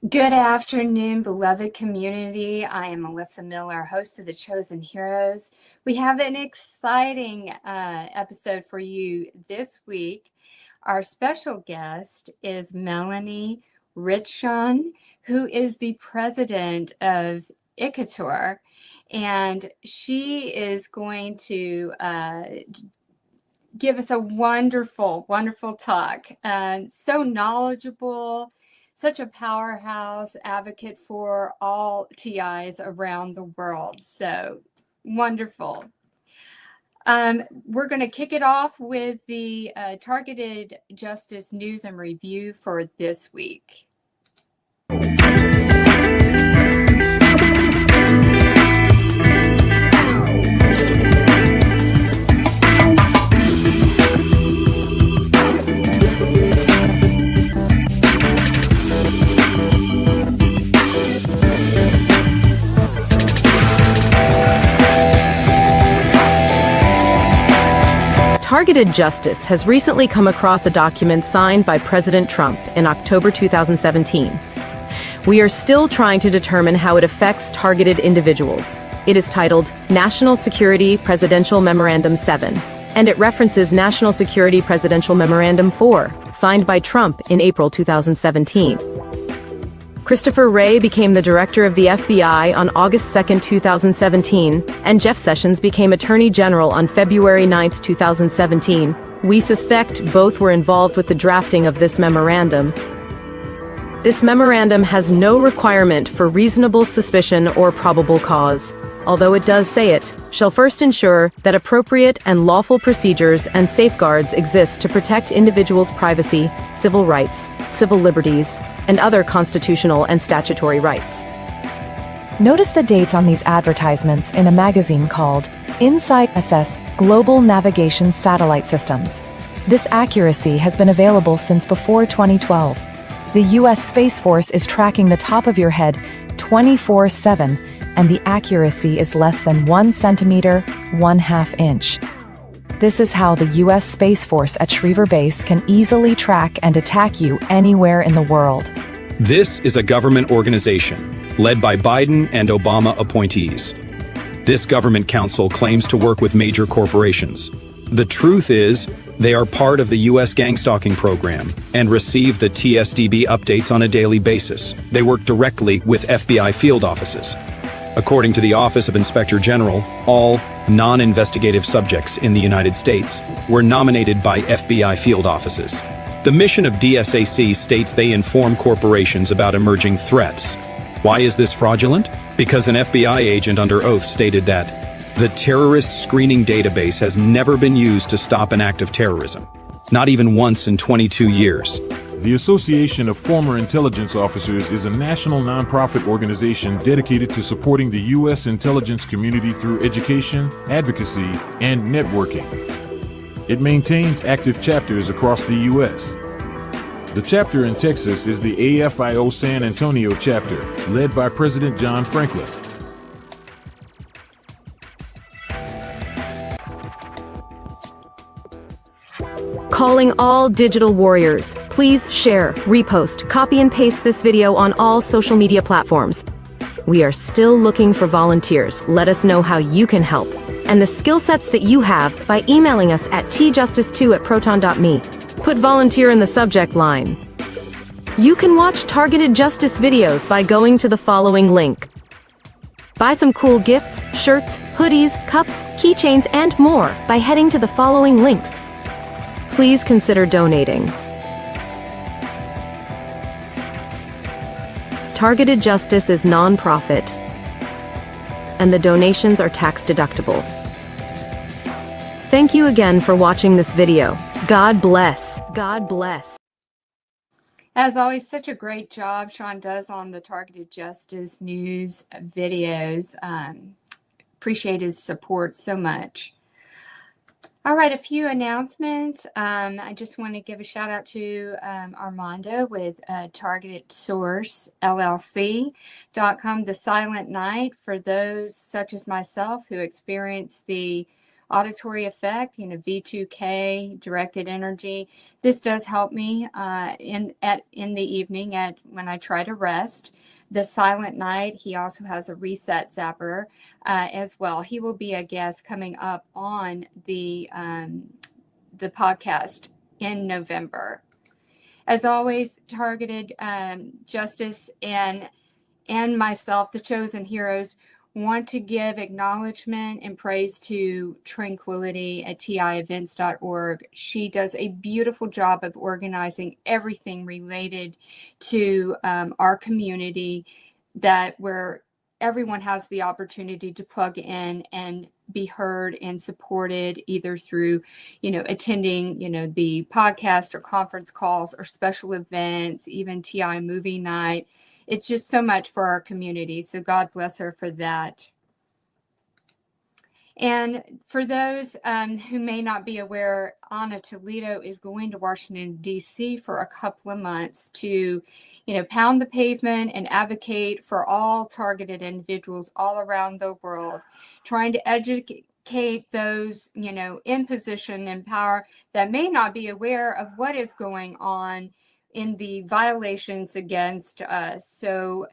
Good afternoon, beloved community. I am Melissa Miller, host of The Chosen Heroes. We have an exciting episode for you this week. Our special guest is Melanie Vritschan, who is the president of ICATOR, and she is going to give us a wonderful, wonderful talk. So knowledgeable, such a powerhouse advocate for all TIs around the world. So wonderful. We're going to kick it off with the targeted justice news and review for this week. Targeted Justice has recently come across a document signed by President Trump in October 2017. We are still trying to determine how it affects targeted individuals. It is titled National Security Presidential Memorandum 7, and it references National Security Presidential Memorandum 4, signed by Trump in April 2017. Christopher Wray became the director of the FBI on August 2, 2017, and Jeff Sessions became Attorney General on February 9, 2017. We suspect both were involved with the drafting of this memorandum. This memorandum has no requirement for reasonable suspicion or probable cause, although it does say it shall first ensure that appropriate and lawful procedures and safeguards exist to protect individuals' privacy, civil rights, civil liberties, and other constitutional and statutory rights. Notice the dates on these advertisements in a magazine called Insight Assess Global Navigation Satellite Systems. This accuracy has been available since before 2012. The U.S. Space Force is tracking the top of your head 24/7, and the accuracy is less than 1 centimeter, 1/2 inch. This is how the U.S. Space Force at Schriever Base can easily track and attack you anywhere in the world. This is a government organization led by Biden and Obama appointees. This government council claims to work with major corporations. The truth is, they are part of the U.S. gang-stalking program and receive the TSDB updates on a daily basis. They work directly with FBI field offices. According to the Office of Inspector General, all non-investigative subjects in the United States were nominated by FBI field offices. The mission of DSAC states they inform corporations about emerging threats. Why is this fraudulent? Because an FBI agent under oath stated that the terrorist screening database has never been used to stop an act of terrorism. Not even once in 22 years. The Association of Former Intelligence Officers is a national nonprofit organization dedicated to supporting the U.S. intelligence community through education, advocacy, and networking. It maintains active chapters across the U.S. The chapter in Texas is the AFIO San Antonio chapter, led by President John Franklin. Calling all digital warriors. Please share, repost, copy and paste this video on all social media platforms. We are still looking for volunteers. Let us know how you can help and the skill sets that you have by emailing us at tjustice2@proton.me. Put volunteer in the subject line. You can watch targeted justice videos by going to the following link. Buy some cool gifts, shirts, hoodies, cups, keychains, and more by heading to the following links. Please consider donating. Targeted Justice is non-profit, and the donations are tax-deductible. Thank you again for watching this video. God bless. God bless. As always, such a great job Sean does on the targeted justice news videos. Appreciate his support so much. All right, a few announcements. I just want to give a shout out to Armando with Targeted Source LLC.com, The Silent Night, for those such as myself who experience the auditory effect, V2K, directed energy. This does help me in the evening when I try to rest. The Silent Night, he also has a reset zapper as well. He will be a guest coming up on the podcast in November. As always, Targeted Justice and myself, the Chosen Heroes, want to give acknowledgement and praise to Tranquility at tievents.org. She does a beautiful job of organizing everything related to our community, where everyone has the opportunity to plug in and be heard and supported, either through, attending, the podcast or conference calls or special events, even TI movie night. It's just so much for our community. So God bless her for that. And for those who may not be aware, Anna Toledo is going to Washington, D.C. for a couple of months to, pound the pavement and advocate for all targeted individuals all around the world, trying to educate those, in position and power that may not be aware of what is going on in the violations against us. So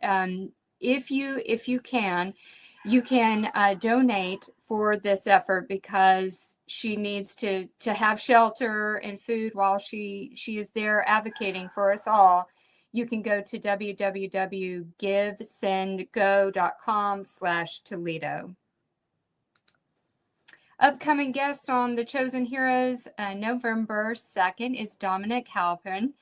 if you can donate for this effort, because she needs to have shelter and food while she is there advocating for us all. You can go to www.givesendgo.com/Toledo. Upcoming guest on the Chosen Heroes, November 2nd, is Dominic Halpern.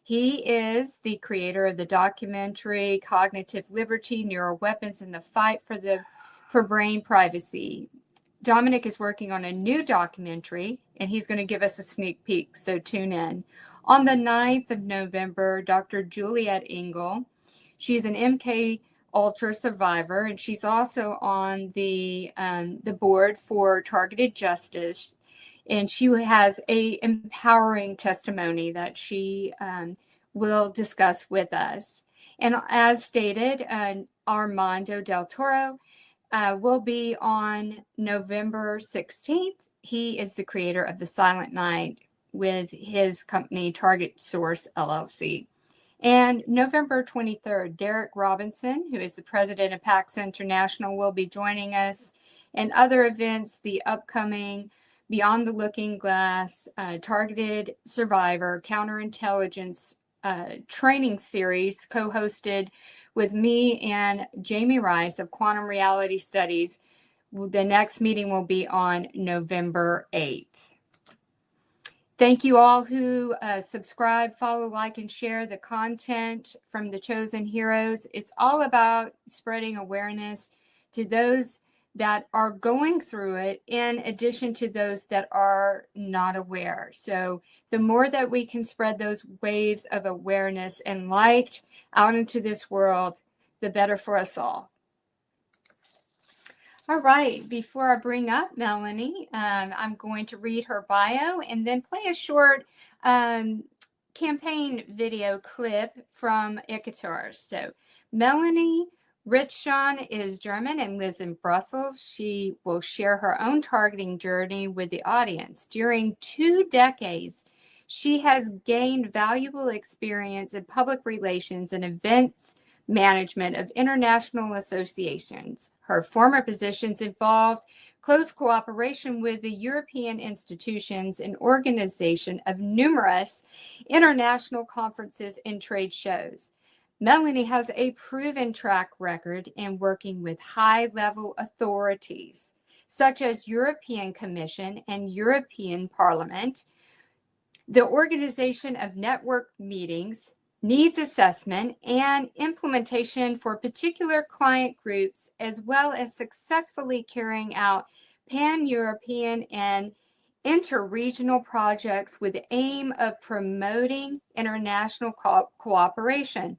He is the creator of the documentary Cognitive Liberty, Neuroweapons in the Fight for Brain Privacy. Dominic is working on a new documentary, and he's going to give us a sneak peek, so tune in. On the 9th of November, Dr. Juliet Engel, she's an MK Ultra survivor, and she's also on the board for Targeted Justice. And she has a empowering testimony that she will discuss with us. And as stated, Armando Del Toro will be on November 16th. He is the creator of The Silent Night with his company Target Source LLC. And November 23rd, Derek Robinson, who is the president of PAX International, will be joining us. And other events, the upcoming Beyond the Looking Glass, Targeted Survivor, Counterintelligence training series, co-hosted with me and Jamie Rice of Quantum Reality Studies. The next meeting will be on November 8th. Thank you all who subscribe, follow, like, and share the content from the Chosen Heroes. It's all about spreading awareness to those that are going through it, in addition to those that are not aware. So the more that we can spread those waves of awareness and light out into this world, the better for us all. All right, before I bring up Melanie, I'm going to read her bio and then play a short campaign video clip from ICATOR. So Melanie Vritschan is German and lives in Brussels. She will share her own targeting journey with the audience. During 2 decades, she has gained valuable experience in public relations and events management of international associations. Her former positions involved close cooperation with the European institutions and organization of numerous international conferences and trade shows. Melanie has a proven track record in working with high-level authorities, such as European Commission and European Parliament, the organization of network meetings, needs assessment, and implementation for particular client groups, as well as successfully carrying out pan-European and interregional projects with the aim of promoting international cooperation.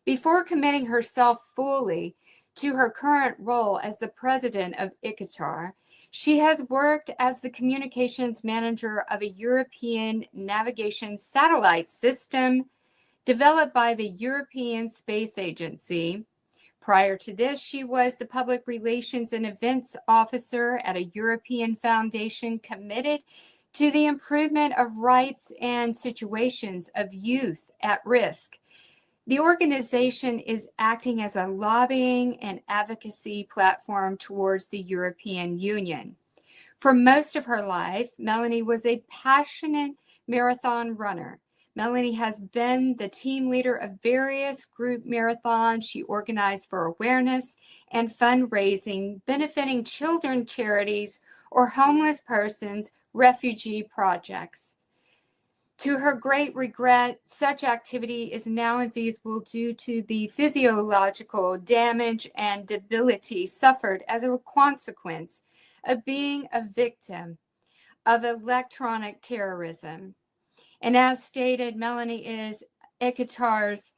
Before committing herself fully to her current role as the president of ICATOR, she has worked as the communications manager of a European navigation satellite system developed by the European Space Agency, Prior to this, she was the Public Relations and Events Officer at a European foundation committed to the improvement of rights and situations of youth at risk. The organization is acting as a lobbying and advocacy platform towards the European Union. For most of her life, Melanie was a passionate marathon runner. Melanie has been the team leader of various group marathons she organized for awareness and fundraising, benefiting children charities or homeless persons, refugee projects. To her great regret, such activity is now invisible due to the physiological damage and debility suffered as a consequence of being a victim of electronic terrorism. And as stated, Melanie is ICATOR's,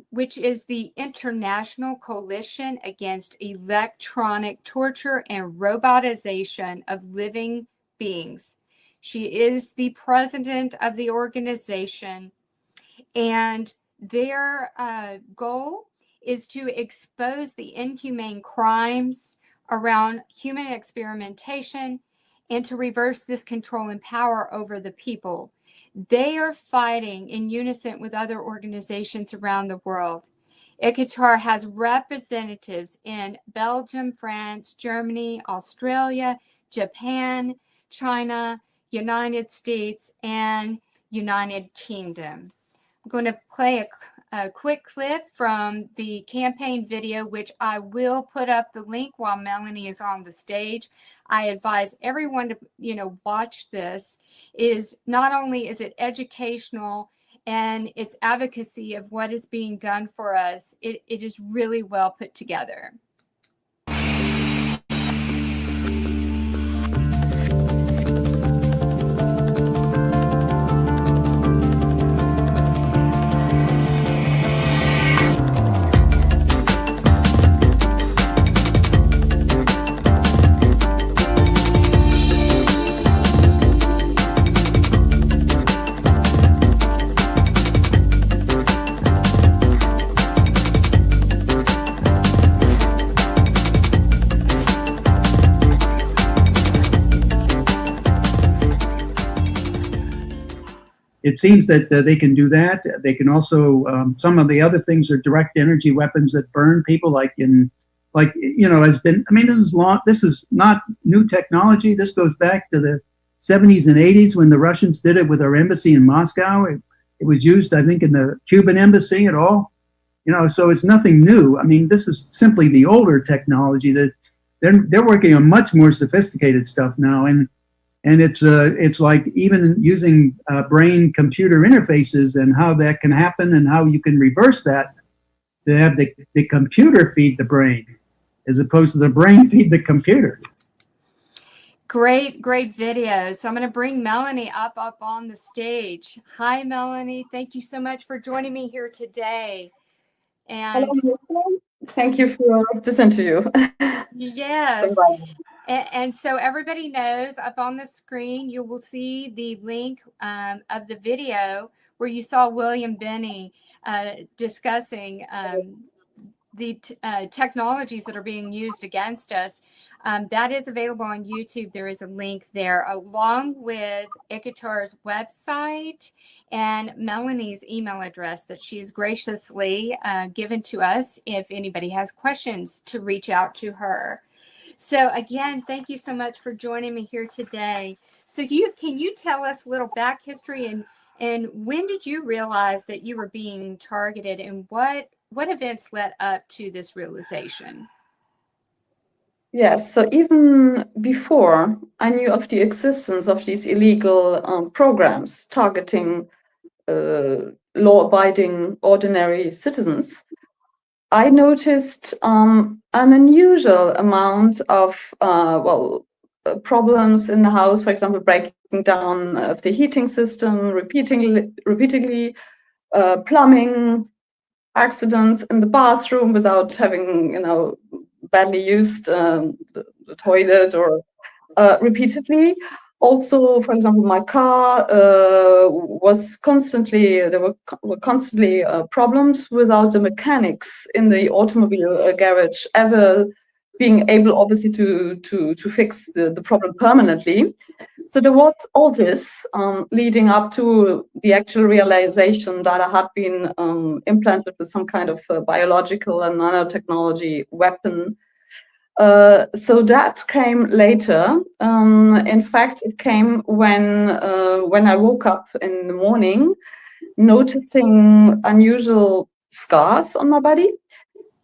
which is the International Coalition Against Electronic Torture and Robotization of Living Beings. She is the president of the organization, and their goal is to expose the inhumane crimes around human experimentation and to reverse this control and power over the people. They are fighting in unison with other organizations around the world. ICATOR has representatives in Belgium, France, Germany, Australia, Japan, China, United States, and United Kingdom. I'm going to play a quick clip from the campaign video, which I will put up the link while Melanie is on the stage. I advise everyone to, watch this. Not only is it educational and it's advocacy of what is being done for us, it is really well put together. It seems that they can do that. They can also, some of the other things are direct energy weapons that burn people, has been, this is not new technology. This goes back to the 70s and 80s when the Russians did it with our embassy in Moscow. It was used, I think, in the Cuban embassy and all, so it's nothing new. I mean, this is simply the older technology that they're working on much more sophisticated stuff now. And it's like even using brain-computer interfaces and how that can happen and how you can reverse that to have the computer feed the brain as opposed to the brain feed the computer. Great video. So I'm going to bring Melanie up on the stage. Hi, Melanie. Thank you so much for joining me here today. And hello. Thank you for this interview. Yes. And so everybody knows up on the screen, you will see the link of the video where you saw William Binney discussing the technologies that are being used against us. That is available on YouTube. There is a link there along with ICATOR's website and Melanie's email address that she's graciously given to us if anybody has questions to reach out to her. So again, thank you so much for joining me here today. So can you tell us a little back history and when did you realize that you were being targeted and what events led up to this realization? Yes, so even before I knew of the existence of these illegal programs targeting law-abiding ordinary citizens, I noticed an unusual amount of problems in the house, for example, breaking down of the heating system repeatedly, plumbing, accidents in the bathroom without having, badly used the toilet or repeatedly. Also, for example, my car was constantly, there were constantly problems without the mechanics in the automobile garage ever being able, obviously, to fix the problem permanently. So there was all this leading up to the actual realization that I had been implanted with some kind of biological and nanotechnology weapon. So that came later. In fact, it came when I woke up in the morning, noticing unusual scars on my body,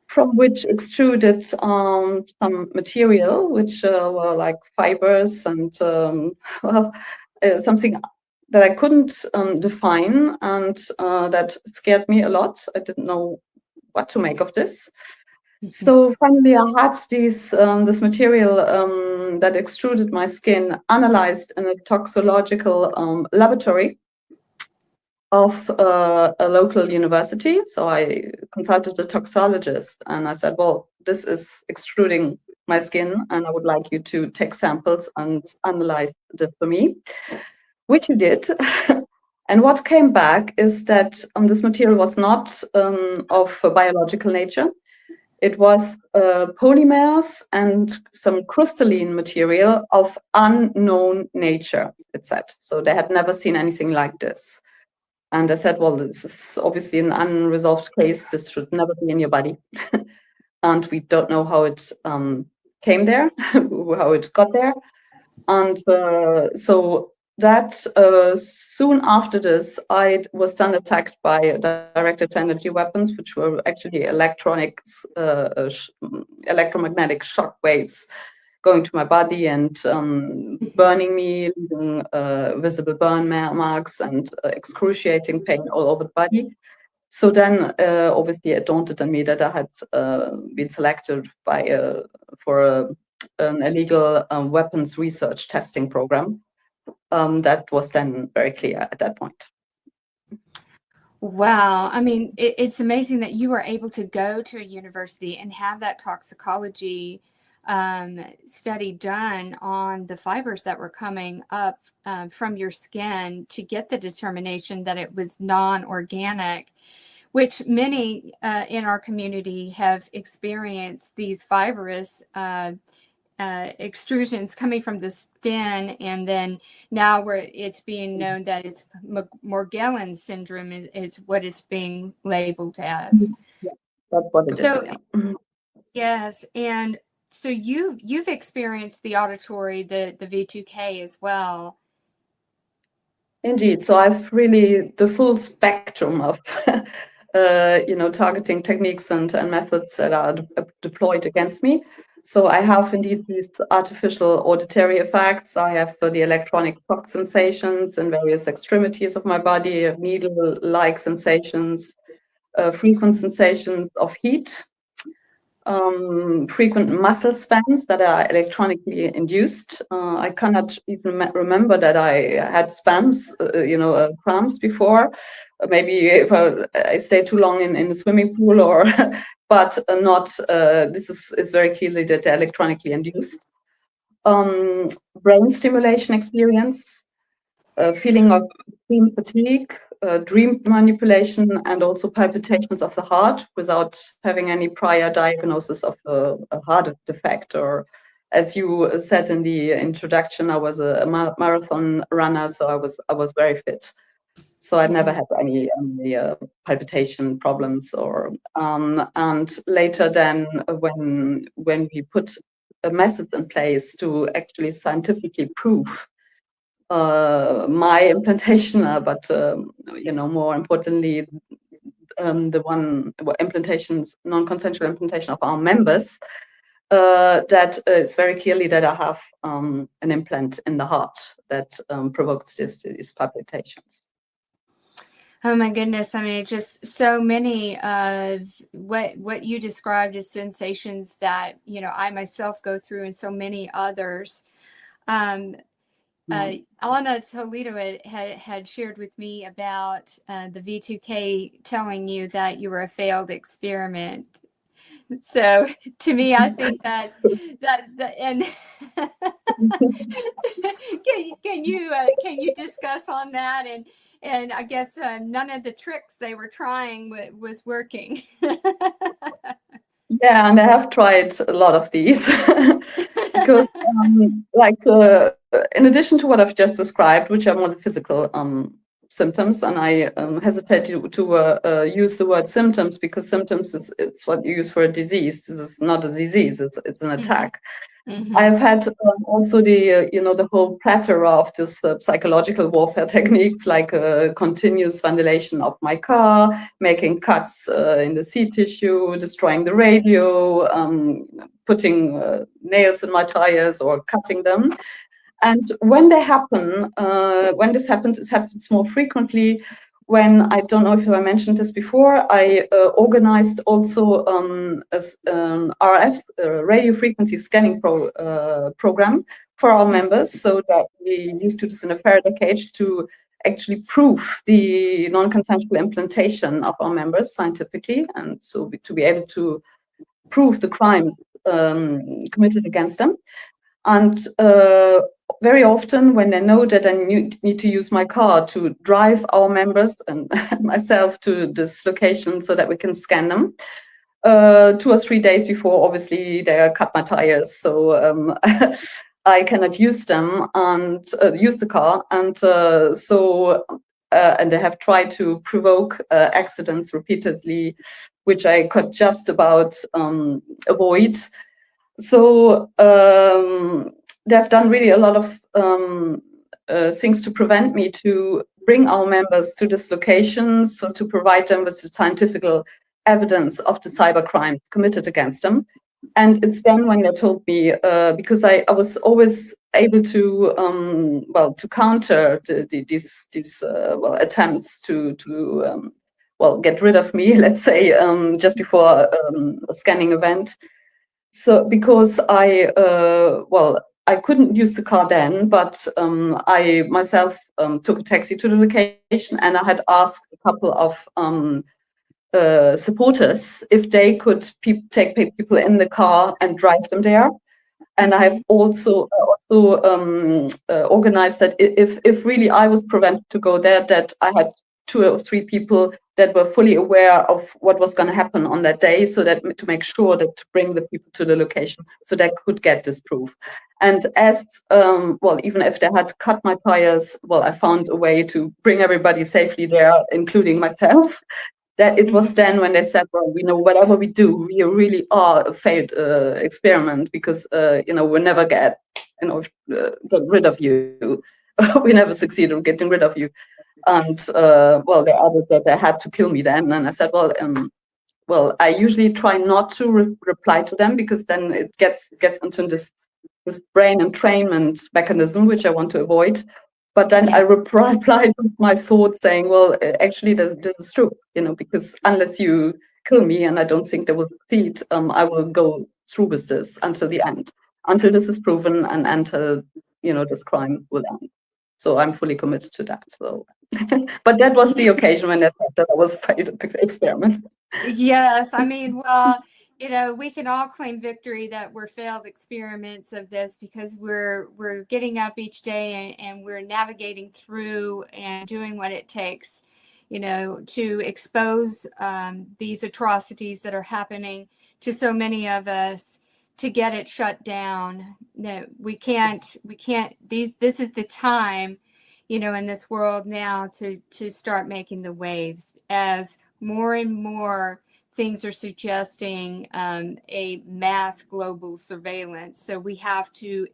from which extruded some material, which were like fibers and well, something that I couldn't define, and that scared me a lot. I didn't know what to make of this. So finally, I had this material that extruded my skin analyzed in a toxicological laboratory of a local university. So I consulted a toxicologist and I said, well, this is extruding my skin and I would like you to take samples and analyze this for me, which he did. And what came back is that this material was not of a biological nature. It was polymers and some crystalline material of unknown nature, it said. So they had never seen anything like this. And I said, well, this is obviously an unresolved case. This should never be in your body. And we don't know how it came there, how it got there. And so that soon after this, I was then attacked by directed energy weapons, which were actually electromagnetic shock waves going to my body and burning me, leaving visible burn marks and excruciating pain all over the body. So then, obviously, it dawned on me that I had been selected for an illegal weapons research testing program. That was then very clear at that point. Wow. I mean, it's amazing that you were able to go to a university and have that toxicology study done on the fibers that were coming up from your skin to get the determination that it was non-organic, which many in our community have experienced these fibrous extrusions coming from the skin, and then now where it's being known that it's Morgellons syndrome is what it's being labeled as. Yeah, that's what it is. Yeah. Yes, and so you've experienced the auditory, the V2K as well. Indeed. So I've really the full spectrum of targeting techniques and methods that are deployed against me. So I have indeed these artificial auditory effects. I have the electronic shock sensations in various extremities of my body, needle-like sensations, frequent sensations of heat, frequent muscle spasms that are electronically induced. I cannot even remember that I had spasms, cramps before. Maybe if I stay too long in the swimming pool, or but not. This is very clearly that they're electronically induced. Brain stimulation experience, feeling of extreme fatigue, dream manipulation, and also palpitations of the heart without having any prior diagnosis of a heart defect. Or, as you said in the introduction, I was a marathon runner, so I was very fit. So I never had any palpitation problems. Or and later then, when we put a method in place to actually scientifically prove my implantation, but more importantly, non-consensual implantation of our members, that it's very clearly that I have an implant in the heart that provokes these palpitations. Oh my goodness. I mean, just so many of what you described as sensations that, I myself go through, and so many others. Alana Toledo had shared with me about the V2K telling you that you were a failed experiment. So to me, I think that and can you discuss on that? And I guess none of the tricks they were trying was working. Yeah, and I have tried a lot of these because, in addition to what I've just described, which are more the physical symptoms, and I hesitate to use the word symptoms because symptoms it's what you use for a disease. This is not a disease; it's an attack. Mm-hmm. I've had also the the whole plethora of this psychological warfare techniques, like continuous vandalization of my car, making cuts in the seat tissue, destroying the radio, putting nails in my tires or cutting them. And when they happen, when this happens, it happens more frequently. When, I don't know if I mentioned this before, I organized also RF, radio frequency scanning program for our members, so that we used to do this in a Faraday cage to actually prove the non-consensual implantation of our members scientifically, and so to be able to prove the crimes committed against them. And very often when they know that I need to use my car to drive our members and myself to this location so that we can scan them, 2 or 3 days before, obviously, they cut my tires. So I cannot use them and use the car. And and they have tried to provoke accidents repeatedly, which I could just about avoid. So they've done really a lot of things to prevent me to bring our members to this location, so to provide them with the scientific evidence of the cyber crimes committed against them. And it's then when they told me, because I was always able to to counter these attempts to get rid of me, let's say, just before a scanning event. So because I couldn't use the car then, but I myself took a taxi to the location, and I had asked a couple of supporters if they could take people in the car and drive them there. And I have also organized that if really I was prevented to go there, that I had 2 or 3 people that were fully aware of what was going to happen on that day, so that to make sure that to bring the people to the location so they could get this proof. And as even if they had cut my tires, I found a way to bring everybody safely there, including myself. That it was then when they said, well, whatever we do, we really are a failed experiment, because we'll never get rid of you. We never succeeded in getting rid of you. And they added that they had to kill me then. And I said, I usually try not to reply to them, because then it gets into this brain entrainment mechanism, which I want to avoid. But then I replied with my thoughts saying, well, actually, this is true, because unless you kill me, and I don't think they will succeed, I will go through with this until the end, until this is proven and until, this crime will end. So I'm fully committed to that. So, but that was the occasion when I said that I was a failed experiment. Yes, I mean, well, we can all claim victory that we're failed experiments of this, because we're getting up each day and we're navigating through and doing what it takes, to expose these atrocities that are happening to so many of us, to get it shut down. No, we can't, this is the time, in this world now to start making the waves, as more and more things are suggesting a mass global surveillance. So we have to,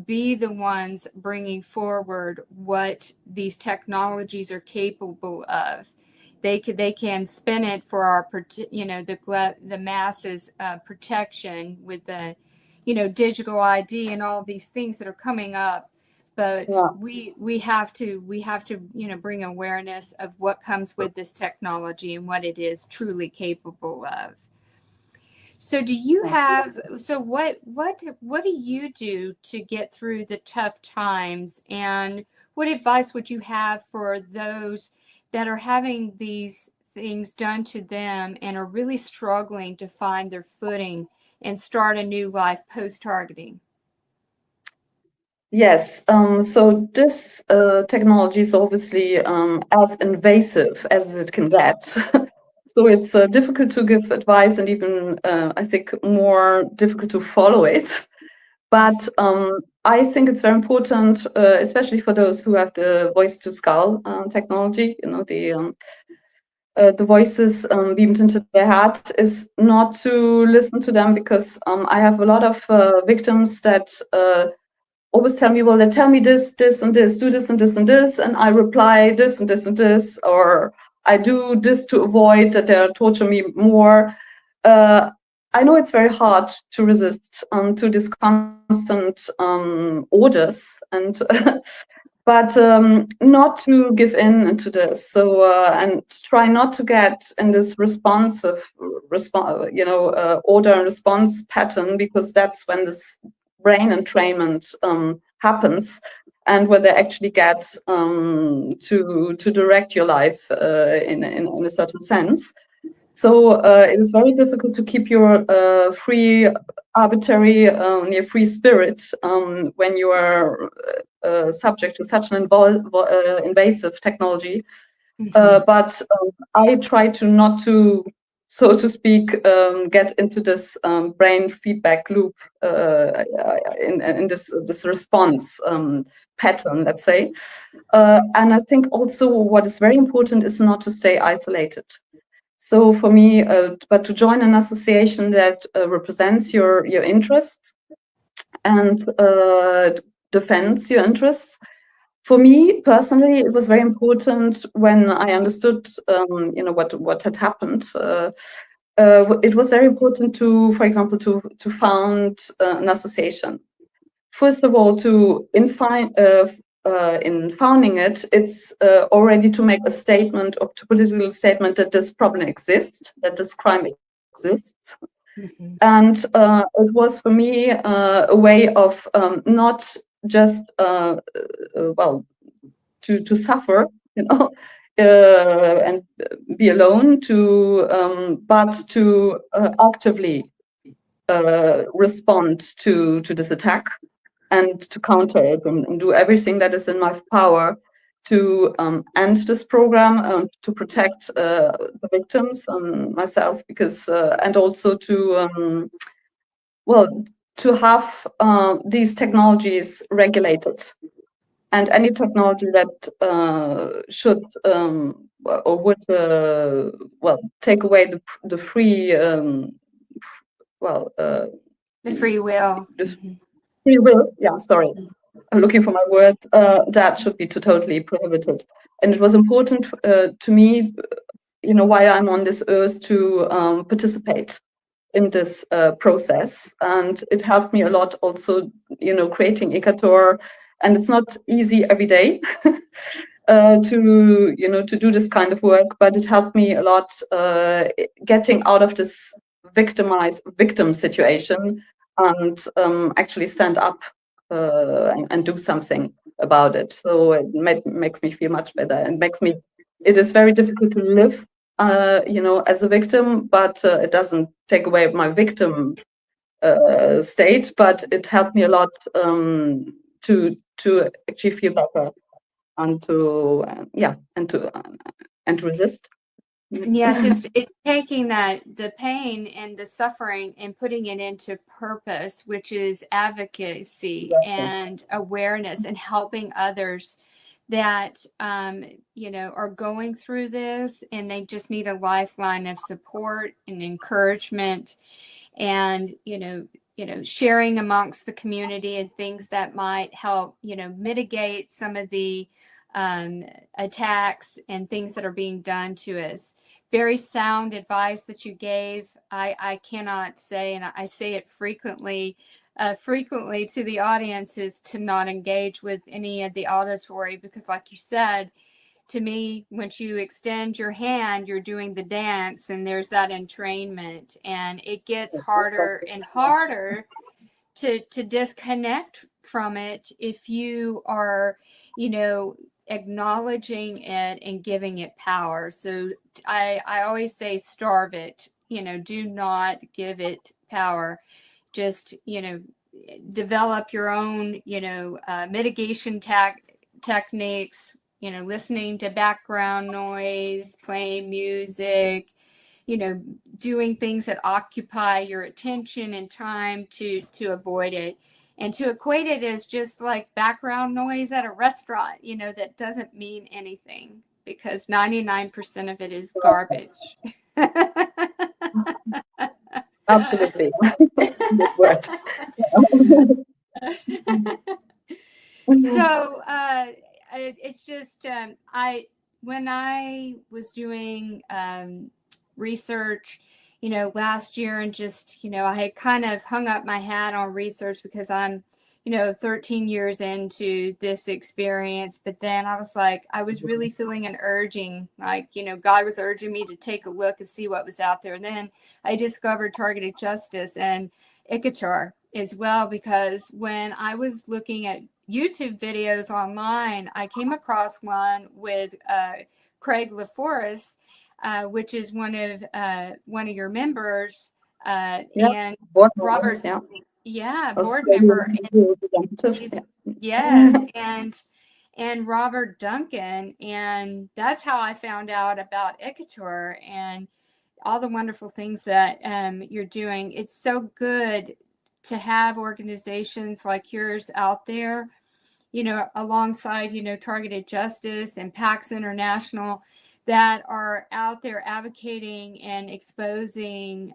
be the ones bringing forward what these technologies are capable of. They can spin it for our, the masses protection with the, digital ID and all these things that are coming up. But we have to bring awareness of what comes with this technology and what it is truly capable of. So do you have, what do you do to get through the tough times, and what advice would you have for those that are having these things done to them and are really struggling to find their footing and start a new life post-targeting? Yes, so this technology is obviously as invasive as it can get. So it's difficult to give advice and even, I think, more difficult to follow it. But I think it's very important, especially for those who have the voice-to-skull technology, the voices beamed into their head, is not to listen to them, because I have a lot of victims that always tell me, well, they tell me this, this, and this, do this, and this, and this, and I reply this, and this, and this, or I do this to avoid that they'll torture me more. I know it's very hard to resist to these constant orders, and but not to give in to this. So and try not to get in this responsive order and response pattern, because that's when this brain entrainment happens, and where they actually get to direct your life in a certain sense. So it is very difficult to keep your free, arbitrary, your free spirit when you are subject to such an invasive technology. But I try to not to, so to speak, get into this brain feedback loop in this response pattern, let's say. And I think also what is very important is not to stay isolated. So for me, but to join an association that represents your interests and defends your interests. For me personally, it was very important when I understood, what had happened. It was very important to, for example, to found an association. First of all, in founding it, it's already to make a statement, or to political statement, that this problem exists, that this crime exists. And it was for me a way of not just to suffer, and be alone, but to actively respond to this attack, and to counter it, and do everything that is in my power to end this program, to protect the victims, myself, because and also to to have these technologies regulated, and any technology that should or would take away the free the free will. Free will, yeah, sorry. I'm looking for my words. That should be totally prohibited. And it was important to me, while I'm on this earth, to participate in this process. And it helped me a lot also, creating ICATOR. And it's not easy every day to do this kind of work, but it helped me a lot getting out of this victim situation, and actually stand up and do something about it. So it makes me feel much better, and it is very difficult to live as a victim, but it doesn't take away my victim state, but it helped me a lot to actually feel better, and to resist. Yes, it's taking the pain and the suffering and putting it into purpose, which is advocacy and awareness, and helping others that are going through this, and they just need a lifeline of support and encouragement, and sharing amongst the community, and things that might help mitigate some of the attacks and things that are being done to us. Very sound advice that you gave. I cannot say, and I say it frequently to the audience, is to not engage with any of the auditory, because like you said, to me, once you extend your hand, you're doing the dance, and there's that entrainment, and it gets harder and harder to disconnect from it if you are, acknowledging it and giving it power. So I always say starve it, do not give it power. Just, develop your own, mitigation techniques, listening to background noise, playing music, doing things that occupy your attention and time to avoid it. And to equate it as just like background noise at a restaurant, that doesn't mean anything, because 99% of it is garbage. Absolutely. Good word. So it's just when I was doing research, last year, and just, I had kind of hung up my hat on research because I'm, 13 years into this experience. But then I was like, I was really feeling an urging, like, God was urging me to take a look and see what was out there. And then I discovered targeted justice and ICATOR as well, because when I was looking at YouTube videos online, I came across one with Craig LaForest, which is one of your members, and Robert, board member, and Robert Duncan, and that's how I found out about ICATOR and all the wonderful things that you're doing. It's so good to have organizations like yours out there, alongside, Targeted Justice and PAX International, that are out there advocating and exposing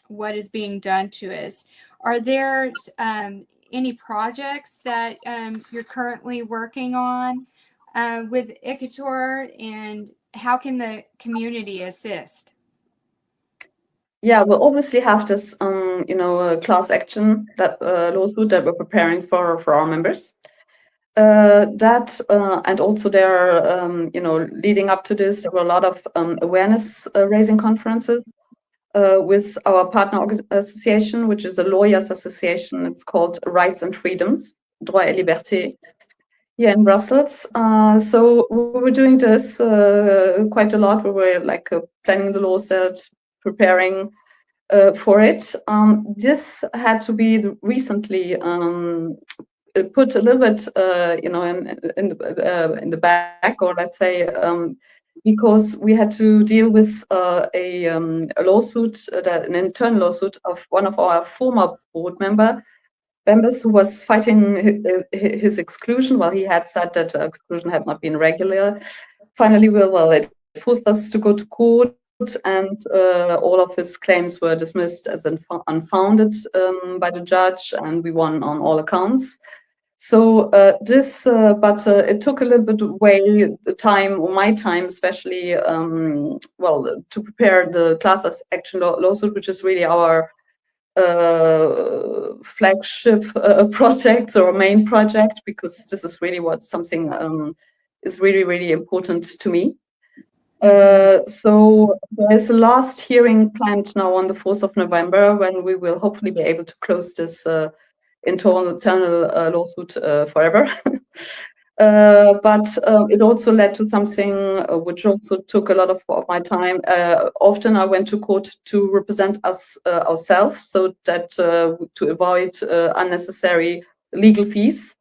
what is being done to us. Are there any projects that you're currently working on with ICATOR, and how can the community assist? Yeah, we'll obviously have this, class action lawsuit that we're preparing for our members. And also there, leading up to this, there were a lot of awareness raising conferences with our partner association, which is a lawyers association. It's called Rights and Freedoms, Droit et Liberté, here in Brussels. So we were doing this quite a lot. We were planning the law set, preparing for it. This had to be recently put a little bit, in the back, or let's say, because we had to deal with a lawsuit, an internal lawsuit of one of our former board members who was fighting his exclusion. Well, he had said that exclusion had not been regular. Finally, it forced us to go to court, and all of his claims were dismissed as unfounded by the judge, and we won on all accounts. So but it took a little bit away the time, or my time especially, to prepare the class action lawsuit, which is really our flagship project, or main project, because this is really something is really, really important to me. So there's a last hearing planned now on the 4th of November, when we will hopefully be able to close this internal lawsuit forever. But it also led to something which also took a lot of my time. Often I went to court to represent us ourselves, so that to avoid unnecessary legal fees,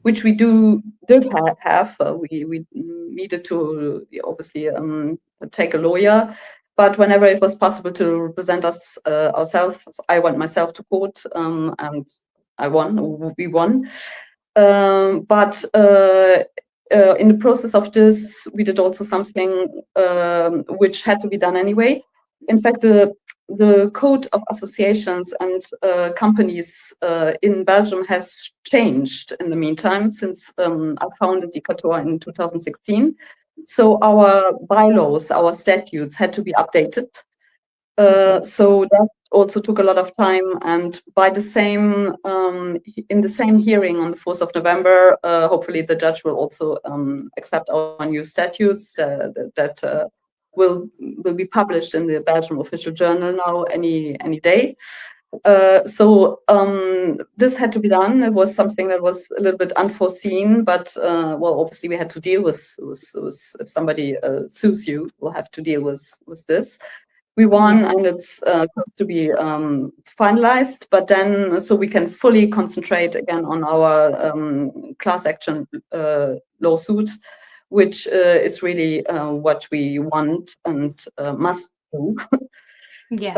which we did have. We needed to obviously take a lawyer, but whenever it was possible to represent us ourselves, I went myself to court, and we won. But in the process of this, we did also something which had to be done anyway. In fact, the code of associations and companies in Belgium has changed in the meantime, since I founded ICATOR in 2016. So our bylaws, our statutes had to be updated. So that also took a lot of time, and by the same in the same hearing on the 4th of November, hopefully the judge will also accept our new statutes that will be published in the Belgium official journal now any day. So this had to be done. It was something that was a little bit unforeseen, but well, obviously we had to deal with if somebody sues you, we'll have to deal with this. We won, and it's to be finalized, but then so we can fully concentrate again on our class action lawsuit, which is really what we want and must do. Yes.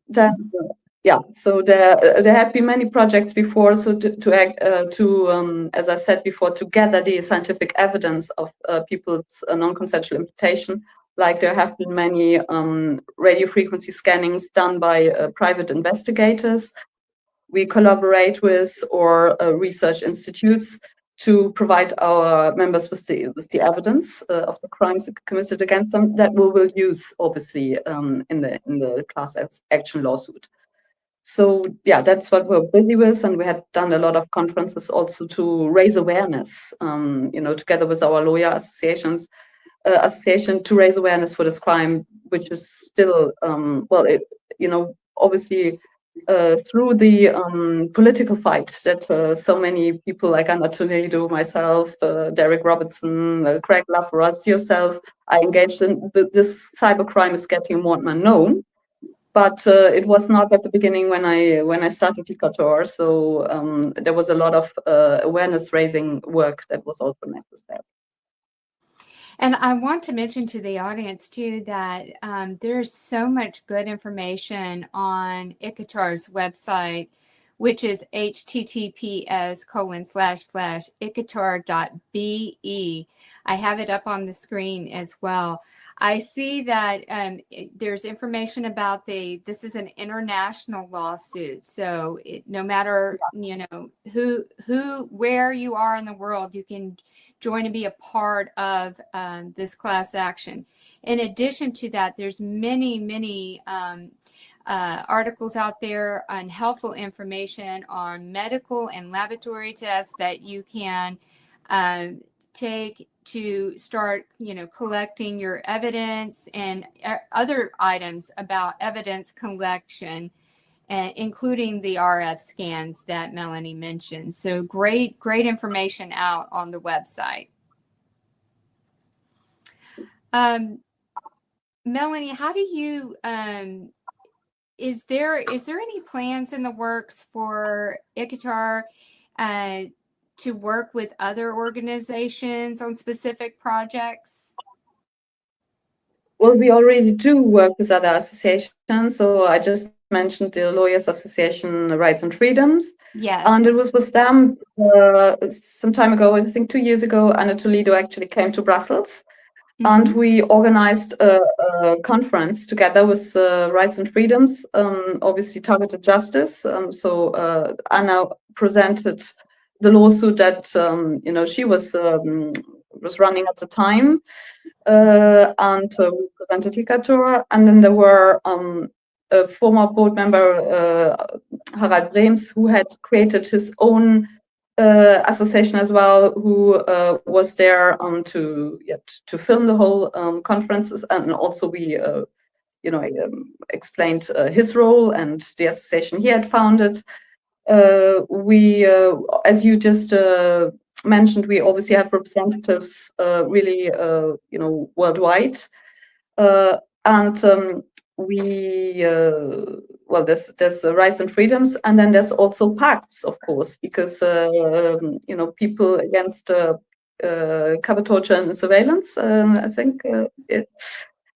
Then, yeah, so there have been many projects before. So as I said before, to gather the scientific evidence of people's non-consensual implantation. Like there have been many radio frequency scannings done by private investigators we collaborate with, or research institutes to provide our members with the evidence of the crimes committed against them that we will use, obviously, in the class action lawsuit. So yeah, that's what we're busy with, and we had done a lot of conferences also to raise awareness, together with our lawyer association to raise awareness for this crime, which is still, obviously through the political fight that so many people like Anna Toledo, myself, Derek Robertson, Craig Laforas, yourself, are engaged in. This cybercrime is getting more and more known. But it was not at the beginning when I started ICATOR, so there was a lot of awareness raising work that was also necessary. And I want to mention to the audience too that there's so much good information on ICATOR's website, which is https://icator.be. I have it up on the screen as well. I see that there's information about this is an international lawsuit. So no matter, where you are in the world, you can join and be a part of this class action. In addition to that, there's many articles out there on helpful information on medical and laboratory tests that you can take to start, collecting your evidence and other items about evidence collection, including the RF scans that Melanie mentioned. So great information out on the website. Melanie, how do you, is there any plans in the works for ICATOR to work with other organizations on specific projects? Well, we already do work with other associations. So I just mentioned the Lawyers Association Rights and Freedoms. Yes. And it was with them some time ago, I think 2 years ago, Anna Toledo actually came to Brussels. And we organized a conference together with Rights and Freedoms, obviously targeted justice. So Anna presented the lawsuit that she was running at the time, and we presented ICATOR. And then there were a former board member, Harald Brems, who had created his own association as well, who was there to film the whole conferences, and also we explained his role and the association he had founded. We, as you just mentioned, we obviously have representatives really worldwide, and we there's rights and freedoms, and then there's also pacts, of course, because people against cover torture and surveillance, I think,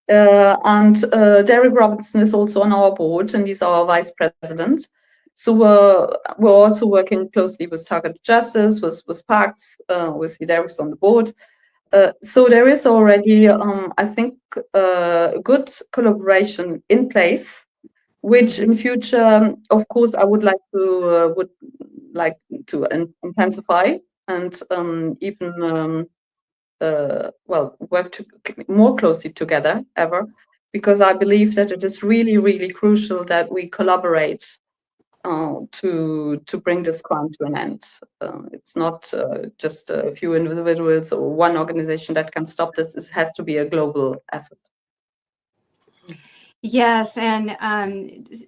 and Derek Robertson is also on our board, and he's our vice president. So we're also working closely with Targeted Justice, with pacts, with Derek's on the board. So there is already, I think, good collaboration in place, which in future, of course, I would like to intensify and even work more closely together ever, because I believe that it is really, really crucial that we collaborate to bring this crime to an end. It's not just a few individuals or one organization that can stop this. It has to be a global effort. Yes, and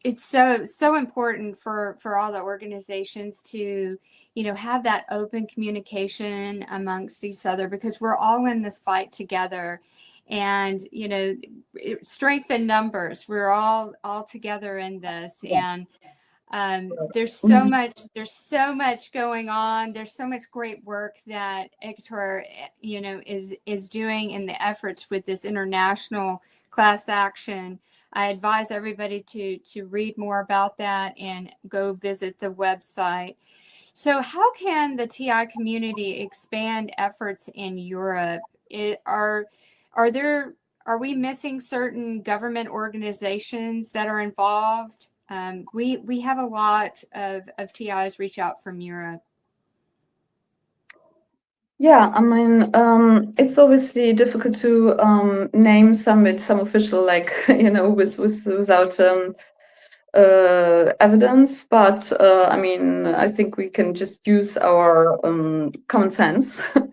it's so important for all the organizations to, have that open communication amongst each other, because we're all in this fight together, and strength in numbers. We're all together in this, and there's so much going on. There's so much great work that ICATOR, is doing in the efforts with this international class action. I advise everybody to read more about that and go visit the website. So how can the TI community expand efforts in Europe? Are we missing certain government organizations that are involved? We have a lot of TIs reach out from Europe. Yeah, I mean, it's obviously difficult to name some official, like, without evidence, but I mean, I think we can just use our common sense. For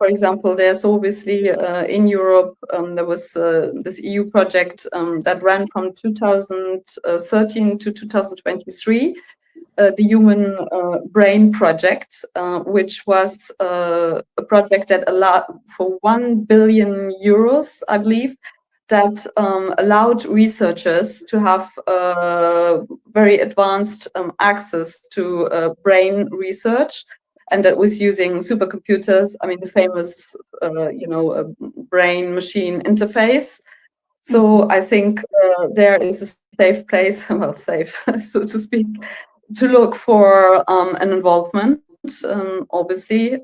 example, there's obviously in Europe there was this EU project that ran from 2013 to 2023. The Human Brain Project, which was a project that allowed for 1 billion euros, I believe, that allowed researchers to have very advanced access to brain research, and that was using supercomputers. I mean, the famous, brain-machine interface. So I think there is a safe place, well, safe, so to speak, to look for an involvement, obviously.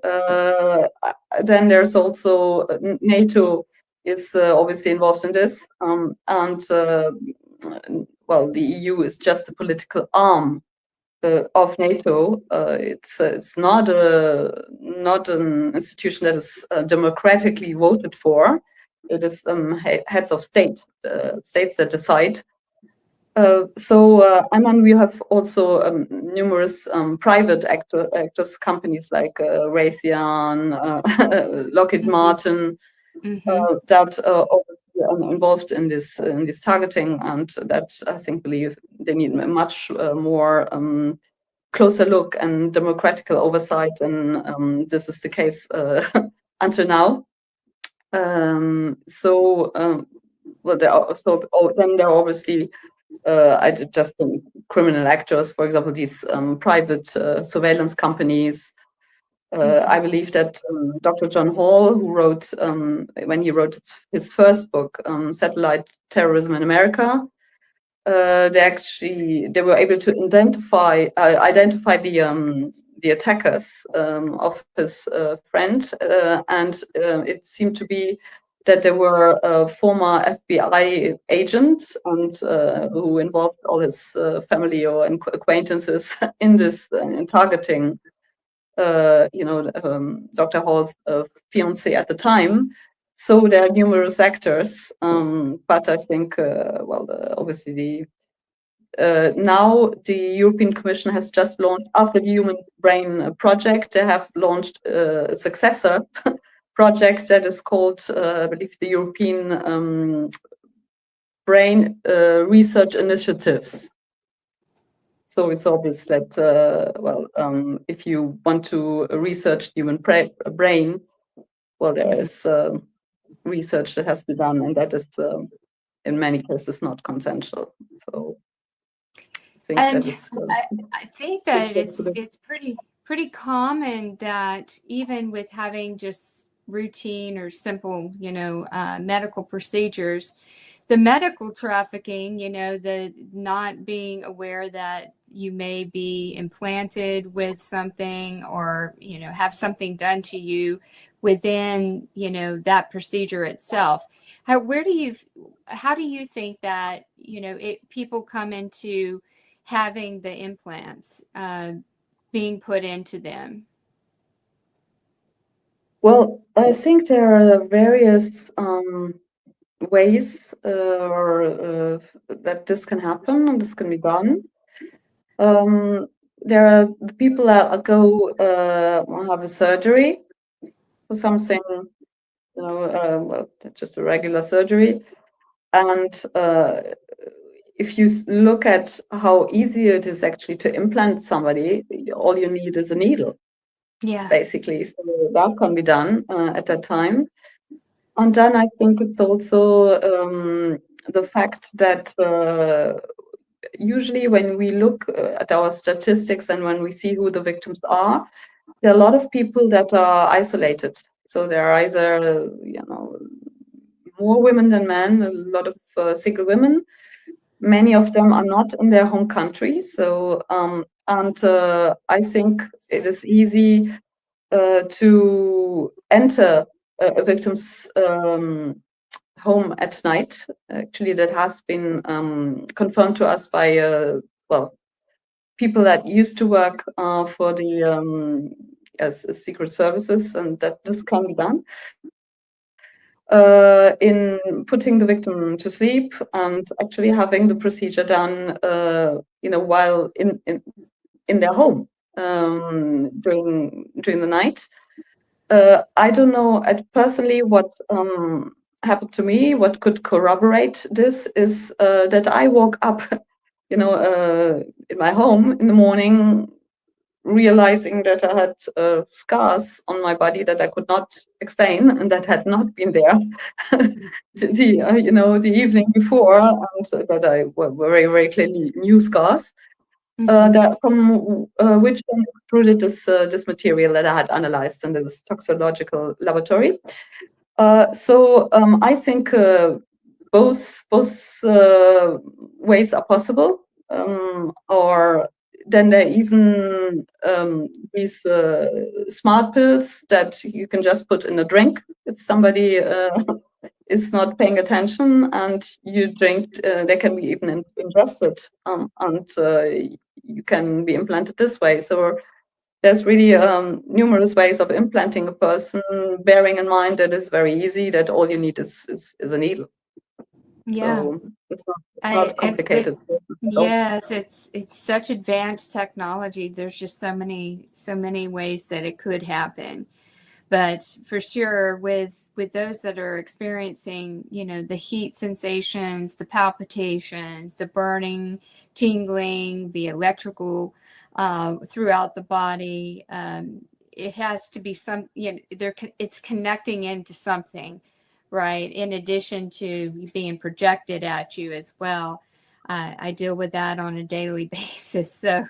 Then there's also NATO is obviously involved in this, and well, the EU is just a political arm of NATO. It's not an institution that is democratically voted for. It is heads of state, states that decide. And then we have also numerous private actors, companies like Raytheon, Lockheed Martin, that are involved in this targeting, and that I think believe they need a much more closer look and democratical oversight, and this is the case until now. Then there are obviously just criminal actors, for example, these private surveillance companies. I believe that Dr. John Hall, who wrote, when he wrote his first book, Satellite Terrorism in America, they were able to identify the attackers of his friend, and it seemed to be that there were former FBI agents and who involved all his family or acquaintances in this targeting. Dr. Hall's fiance at the time. So there are numerous actors, but I think, obviously, now the European Commission has just launched, after the Human Brain Project, they have launched a successor project that is called, I believe, the European Brain Research Initiatives. So it's obvious that, if you want to research the human brain, well, there is research that has to be done, and that is, in many cases, not consensual. So I think that it's pretty common that even with having just routine or simple, medical procedures, the medical trafficking, the not being aware that you may be implanted with something or, have something done to you within, that procedure itself. How do you think that, people come into having the implants being put into them? Well, I think there are various ways that this can happen and this can be done. There are the people that go have a surgery for something just a regular surgery. And if you look at how easy it is actually to implant somebody, all you need is a needle, basically. So that can be done at that time. And then I think it's also the fact that usually when we look at our statistics and when we see who the victims are, there are a lot of people that are isolated. So there are either, more women than men, a lot of single women. Many of them are not in their home country. So, I think it is easy to enter a victim's home at night. Actually, that has been confirmed to us by, people that used to work for the as secret services, and that this can be done. In putting the victim to sleep and actually having the procedure done, while in their home during the night. I don't know personally what happened to me. What could corroborate this is that I woke up, in my home in the morning, realizing that I had scars on my body that I could not explain and that had not been there the evening before, and that I were very, very clearly new scars. That from which then extruded this material that I had analyzed in this toxicological laboratory. So I think both ways are possible, or then there are even these smart pills that you can just put in a drink if somebody is not paying attention, and you drink. They can be even ingested, and you can be implanted this way. So there's really numerous ways of implanting a person, bearing in mind that it's very easy, that all you need is a needle. Yeah. So it's not complicated. Yes, it's such advanced technology. There's just so many ways that it could happen. But for sure, with those that are experiencing, the heat sensations, the palpitations, the burning, tingling, the electrical throughout the body, it has to be it's connecting into something, right? In addition to being projected at you as well. I deal with that on a daily basis. So,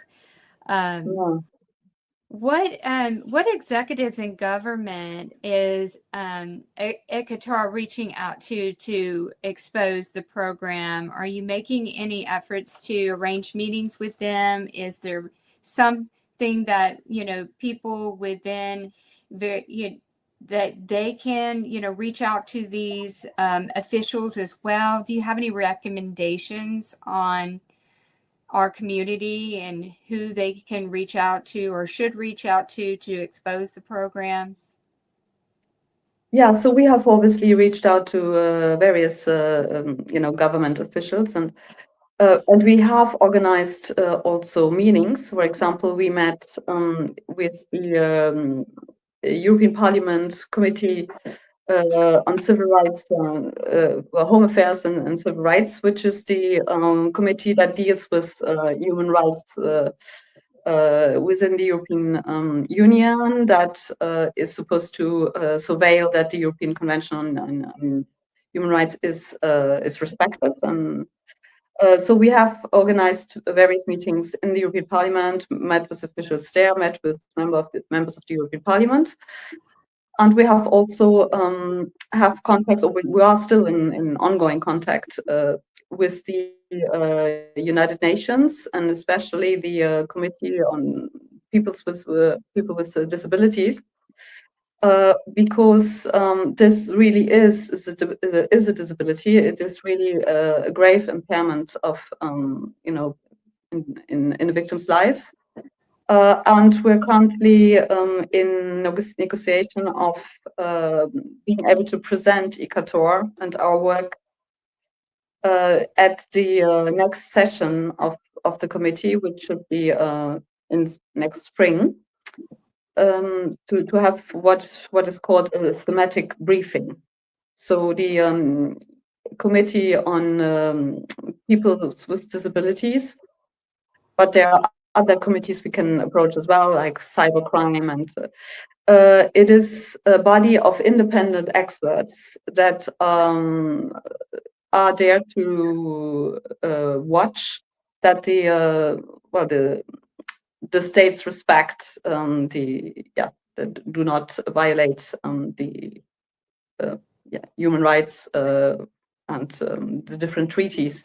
what executives in government is ICATOR reaching out to expose the program? Are you making any efforts to arrange meetings with them? Is there something that people within that they can reach out to these officials as well? Do you have any recommendations on our community and who they can reach out to or should reach out to expose the programs? Yeah, so we have obviously reached out to various, government officials, and we have organized also meetings. For example, we met with the European Parliament Committee on Civil Rights, Home Affairs and Civil Rights, which is the committee that deals with human rights within the European Union, that is supposed to surveil that the European Convention on Human Rights is respected. And so we have organized various meetings in the European Parliament, met with officials there, met with members of the European Parliament. And we have also have contacts, or we are still in ongoing contact with the United Nations, and especially the Committee on People with Disabilities, because this really is a disability. It is really a grave impairment of in a victim's life. And we're currently in negotiation of being able to present ICATOR and our work at the next session of the committee, which should be in next spring. to have what is called a thematic briefing. So the Committee on People with Disabilities, but there are other committees we can approach as well, like cybercrime, and it is a body of independent experts that are there to watch that the states respect do not violate the human rights and the different treaties.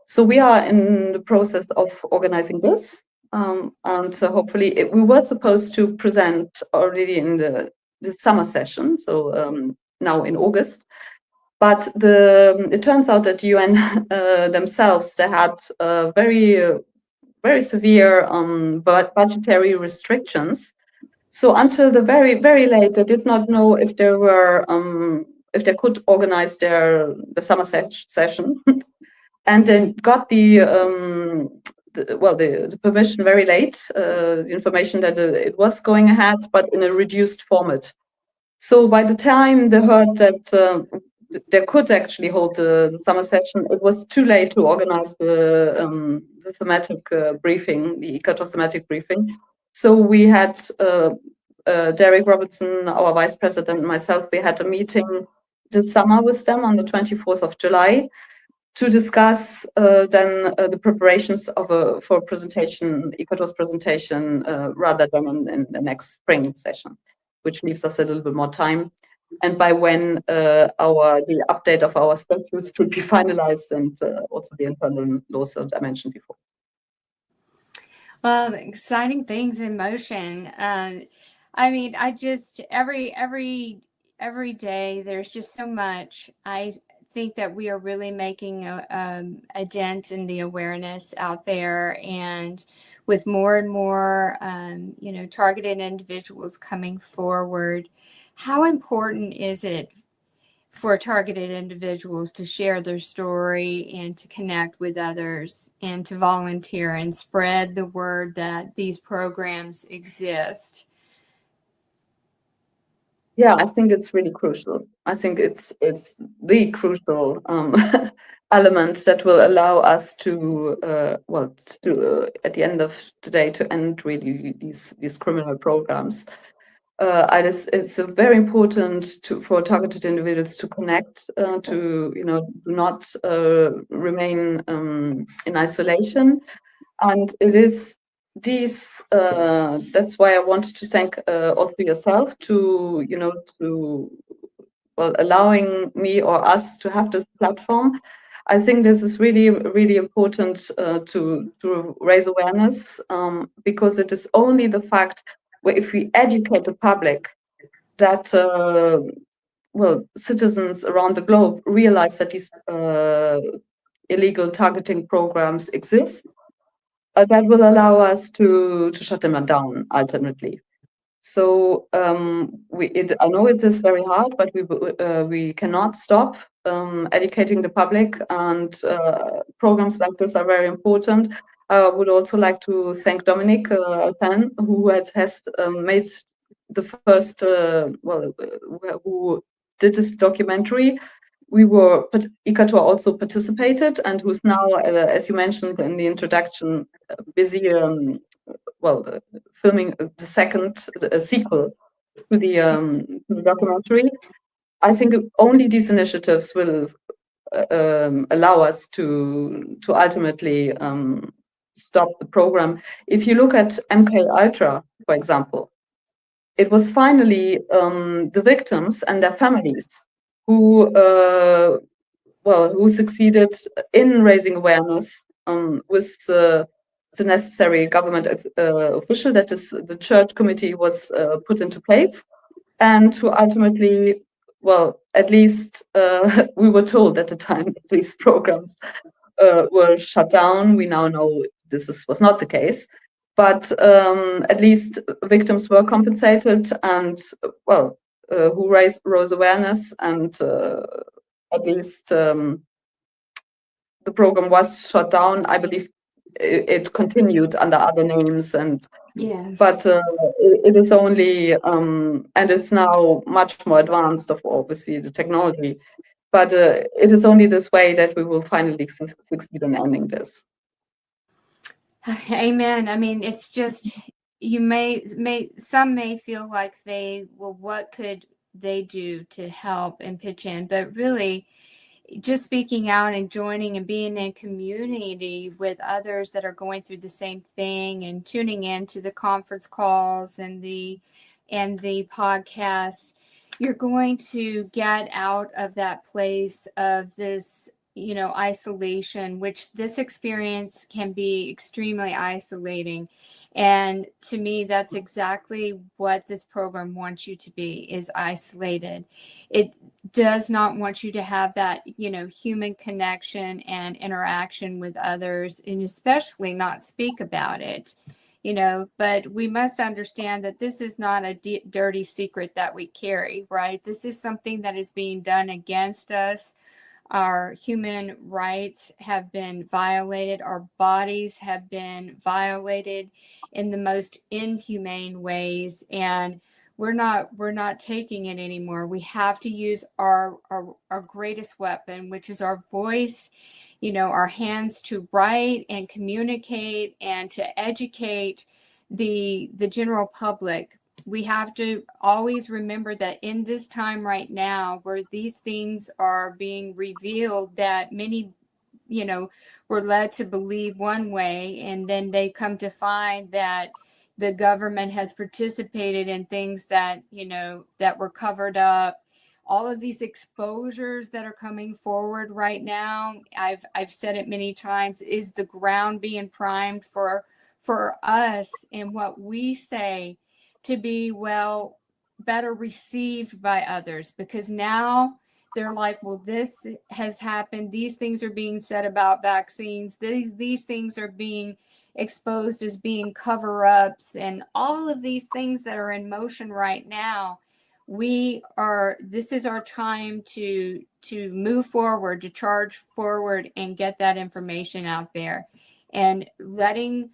So we are in the process of organizing this, and hopefully we were supposed to present already in the summer session, so now in August. But it turns out that UN themselves, they had very severe budgetary restrictions. So until the very, very late, they did not know if there were if they could organize the summer session, and then got the permission very late, the information that it was going ahead, but in a reduced format. So by the time they heard that they could actually hold the summer session, it was too late to organize the thematic briefing, the ICATOR thematic briefing. So we had Derek Robertson, our vice president, and myself, we had a meeting this summer with them on the 24th of July to discuss then the preparations for presentation, ICATOR's presentation, rather than in the next spring session, which leaves us a little bit more time. And by when the update of our statutes should be finalized, and also the internal laws that I mentioned before. Well, exciting things in motion. I mean, I just every day there's just so much. I think that we are really making a dent in the awareness out there, and with more and more targeted individuals coming forward. How important is it for targeted individuals to share their story and to connect with others and to volunteer and spread the word that these programs exist? Yeah, I think it's really crucial. I think it's the crucial element that will allow us to at the end of today to end really these criminal programs. It's very important for targeted individuals to connect, to do not remain in isolation, and it is these. That's why I wanted to thank also yourself to allowing me or us to have this platform. I think this is really, really important to raise awareness, because it is only the fact where if we educate the public that citizens around the globe realize that these illegal targeting programs exist, that will allow us to shut them down ultimately. So I know it is very hard, but we cannot stop educating the public, and programs like this are very important. I would also like to thank Dominic Alpin, who has made the first, who did this documentary. ICATOR also participated, and who's now, as you mentioned in the introduction, busy filming the second sequel to the documentary. I think only these initiatives will allow us to ultimately stop the program. If you look at MKUltra, for example, it was finally the victims and their families who succeeded in raising awareness with the necessary government official, that is, the church committee was put into place, and to ultimately, at least we were told at the time that these programs were shut down. We now know this was not the case, but at least victims were compensated, and who rose awareness, and at least the program was shut down, I believe, it continued under other names, and Yes. but it is only and it's now much more advanced of obviously the technology, but it is only this way that we will finally succeed in ending this. Amen. I mean, it's just, some may feel like what could they do to help and pitch in, but really just speaking out and joining and being in community with others that are going through the same thing, and tuning into the conference calls and the podcasts, you're going to get out of that place of this, isolation, which this experience can be extremely isolating. And to me, that's exactly what this program wants you to be, is isolated. It does not want you to have that, human connection and interaction with others, and especially not speak about it, but we must understand that this is not a dirty secret that we carry, right? This is something that is being done against us. Our human rights have been violated. Our bodies have been violated in the most inhumane ways, and we're not taking it anymore. We have to use our greatest weapon, which is our voice, our hands to write and communicate and to educate the general public. We have to always remember that in this time right now, where these things are being revealed, that many, were led to believe one way, and then they come to find that the government has participated in things that, that were covered up. All of these exposures that are coming forward right now, I've said it many times, is the ground being primed for us and what we say to be better received by others, because now they're like, well, this has happened. These things are being said about vaccines. These things are being exposed as being cover-ups, and all of these things that are in motion right now. This is our time to move forward, to charge forward and get that information out there, and letting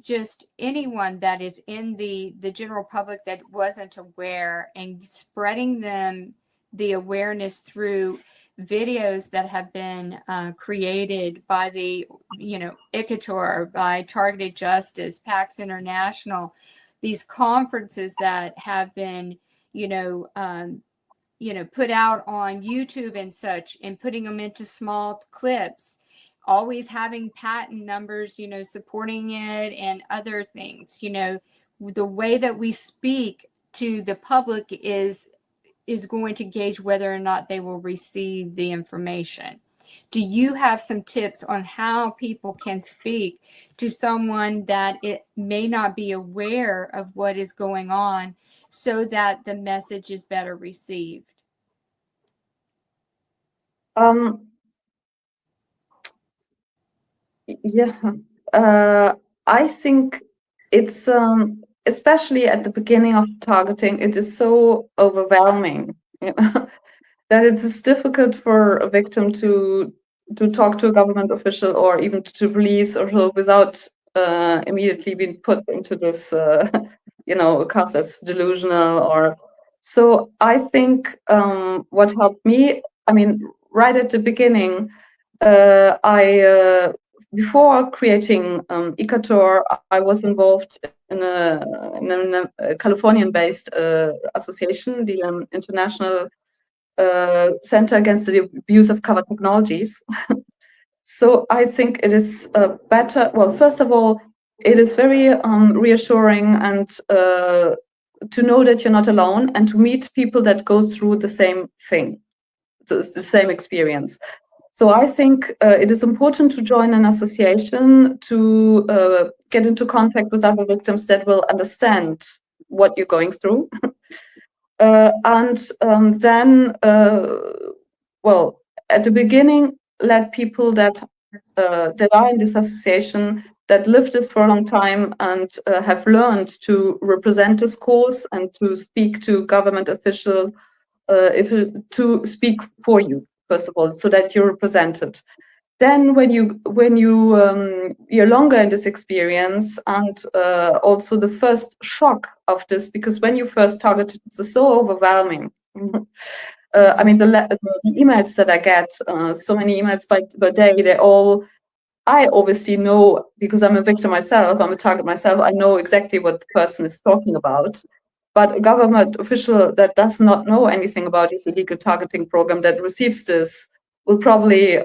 just anyone that is in the general public that wasn't aware, and spreading them the awareness through videos that have been created by the ICATOR, by Targeted Justice, PAX International, these conferences that have been put out on YouTube and such, and putting them into small clips, always having patent numbers, supporting it, and other things. The way that we speak to the public is going to gauge whether or not they will receive the information. Do you have some tips on how people can speak to someone that it may not be aware of what is going on, so that the message is better received? I think it's especially at the beginning of targeting, it is so overwhelming, that it is difficult for a victim to talk to a government official or even to police or so without immediately being put into this, cast as delusional. Or so I think what helped me, right at the beginning, before creating ICATOR, I was involved in a Californian-based association, the International Center Against the Abuse of Covered Technologies. So I think it is better. Well, first of all, it is very reassuring and to know that you're not alone, and to meet people that go through the same thing, so the same experience. So I think it is important to join an association, to get into contact with other victims that will understand what you're going through. And then, at the beginning, let people that are in this association, that live this for a long time and have learned to represent this cause and to speak to government officials, to speak for you, first of all, so that you're represented. then when you're longer in this experience, and also the first shock of this, because when you first targeted, it's so overwhelming. I mean, the emails that I get, so many emails per day, I obviously know, because I'm a victim myself, I'm a target myself, I know exactly what the person is talking about. But a government official that does not know anything about this illegal targeting program, that receives this, will probably,